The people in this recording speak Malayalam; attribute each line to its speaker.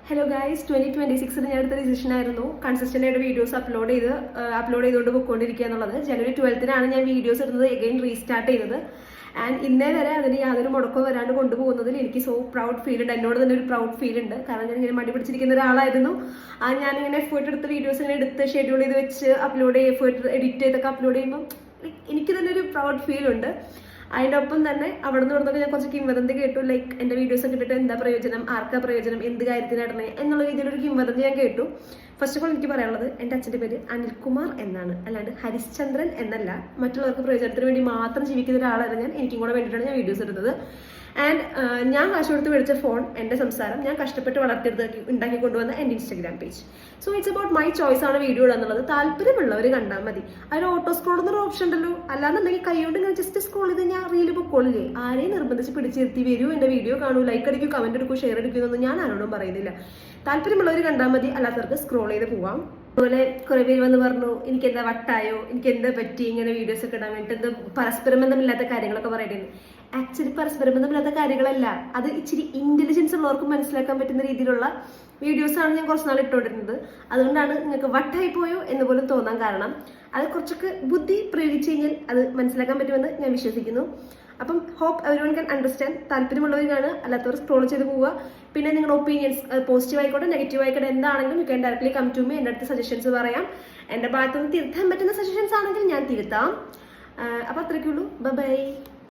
Speaker 1: ഹലോ ഗൈസ് 2026 ഞാൻ എടുത്ത ഡിസിഷൻ ആയിരുന്നു കൺസിസ്റ്റന്റ് ആയിട്ട് വീഡിയോസ് അപ്ലോഡ് ചെയ്തുകൊണ്ട് പോയിക്കൊണ്ടിരിക്കുക എന്നുള്ളത്. ജനുവരി 12 ഞാൻ വീഡിയോസ് ഇടുന്നത് എഗെയിൻ റീസ്റ്റാർട്ട് ചെയ്തത്. ആൻഡ് ഇന്നേ വരെ അതിന് യാതൊരു മുടക്കവും വരാണ്ട് കൊണ്ടുപോകുന്നതിൽ എനിക്ക് സോ പ്രൗഡ് ഫീൽ ഉണ്ട്. എന്നോട് തന്നെ ഒരു പ്രൗഡ് ഫീൽ ഉണ്ട്. കാരണം ഞാൻ ഇങ്ങനെ മടി പിടിച്ചിരിക്കുന്ന ഒരാളായിരുന്നു. ഞാനിങ്ങനെ എഫേർട്ട് എടുത്ത് വീഡിയോസ് ഇങ്ങനെ എടുത്ത് ഷെഡ്യൂൾ ചെയ്ത് വെച്ച് അപ്ലോഡ് ചെയ്ത് എഫേർട്ട് എഡിറ്റ് ചെയ്തൊക്കെ അപ്ലോഡ് ചെയ്യുമ്പോൾ എനിക്ക് തന്നെ ഒരു പ്രൗഡ് ഫീൽ ഉണ്ട്. അതിൻ്റെ ഒപ്പം തന്നെ അവിടെ നിന്ന് ഞാൻ കുറച്ച് കിംവദന്തി കേട്ടു. ലൈക്ക് എൻ്റെ വീഡിയോസ് ഒക്കെ ഇട്ടിട്ട് എന്താ പ്രയോജനം, ആർക്കാ പ്രയോജനം, എന്ത് കാര്യത്തിനിടണേ എന്നുള്ള രീതിയിലൊരു കിംവദന്തി ഞാൻ കേട്ടു. ഫസ്റ്റ് ഓഫ് ഓൾ എനിക്ക് പറയാനുള്ളത്, എൻ്റെ അച്ഛൻ്റെ പേര് അനിൽകുമാർ എന്നാണ്, അല്ലാണ്ട് ഹരിശ്ചന്ദ്രൻ എന്നല്ല. മറ്റുള്ളവർക്ക് പ്രയോജനത്തിന് വേണ്ടി മാത്രം ജീവിക്കുന്ന ഒരാളാണ് ഞാൻ. എനിക്കും കൂടെ വേണ്ടിയിട്ടാണ് ഞാൻ വീഡിയോസ് ഇടുന്നത്. ആൻഡ് ഞാൻ കാശ് കൊടുത്ത് മേടിച്ച ഫോൺ, എൻ്റെ സംസാരം, ഞാൻ കഷ്ടപ്പെട്ട് വളർത്തിയെടുത്ത് ഉണ്ടാക്കി കൊണ്ടുവന്ന എൻ്റെ Instagram page. So it's about my choice ആണ് വീഡിയോ ഇടുന്നുള്ളത്. താല്പര്യമുള്ളവർ കണ്ടാൽ മതി. അതിൽ ഓട്ടോ സ്ക്രോൾ എന്നൊരു ഓപ്ഷൻ ഉണ്ടല്ലോ. അല്ലാന്നുണ്ടെങ്കിൽ കൈകൊണ്ട് ഇങ്ങനെ ജസ്റ്റ് സ്ക്രോൾ ചെയ്ത് ഞാൻ റീല് പൊക്കോളില്ലേ. ആരെയും നിർബന്ധിച്ച് പിടിച്ചിരുത്തി വരൂ, എൻ്റെ വീഡിയോ കാണൂ, ലൈക്ക് അടിക്കൂ, കമന്റ് എടുക്കൂ, ഷെയർ എടുക്കൂ എന്നൊന്നും ഞാൻ ആരോടും പറയുന്നില്ല. താല്പര്യമുള്ളവർ കണ്ടാൽ മതി, അല്ലാത്തവർക്ക് സ്ക്രോൾ ചെയ്ത് പോവാം. അതുപോലെ കുറെ പേര് വന്ന് പറഞ്ഞു എനിക്ക് എന്താ വട്ടായോ, എനിക്ക് എന്താ പറ്റി ഇങ്ങനെ വീഡിയോസ് ഒക്കെ ഇടാൻ വേണ്ടിട്ട്, എന്താ പരസ്പരം ബന്ധമില്ലാത്ത കാര്യങ്ങളൊക്കെ പറയണേ. ആക്ച്വലി പരസ്പര ബന്ധമില്ലാത്ത കാര്യങ്ങളല്ല, അത് ഇച്ചിരി ഇന്റലിജൻസ് ഉള്ളവർക്ക് മനസ്സിലാക്കാൻ പറ്റുന്ന രീതിയിലുള്ള വീഡിയോസാണ് ഞാൻ കുറച്ച് നാൾ ഇട്ടുകൊണ്ടിരുന്നത്. അതുകൊണ്ടാണ് നിങ്ങൾക്ക് വട്ടായി പോയോ എന്ന് പോലും തോന്നാൻ കാരണം. അത് കുറച്ചൊക്കെ ബുദ്ധി പ്രയോഗിച്ച് കഴിഞ്ഞാൽ അത് മനസ്സിലാക്കാൻ പറ്റുമെന്ന് ഞാൻ വിശ്വസിക്കുന്നു. അപ്പം hope every one can understand. താല്പര്യമുള്ളവരാണ്, അല്ലാത്തവർ സ്ക്രോൾ ചെയ്ത് പോവുക. പിന്നെ നിങ്ങളുടെ ഒപ്പീനിയൻസ് പോസിറ്റീവ് ആയിക്കോട്ടെ നെഗറ്റീവ് ആയിക്കോട്ടെ എന്താണെങ്കിലും you can directly come to me. എൻ്റെ അടുത്ത് സജഷൻസ് പറയാം. എൻ്റെ ഭാഗത്തുനിന്ന് തിരുത്താൻ പറ്റുന്ന സജഷൻസ് ആണെങ്കിൽ ഞാൻ തിരുത്താം. അപ്പം അത്രയ്ക്കുള്ളൂ. ബൈ.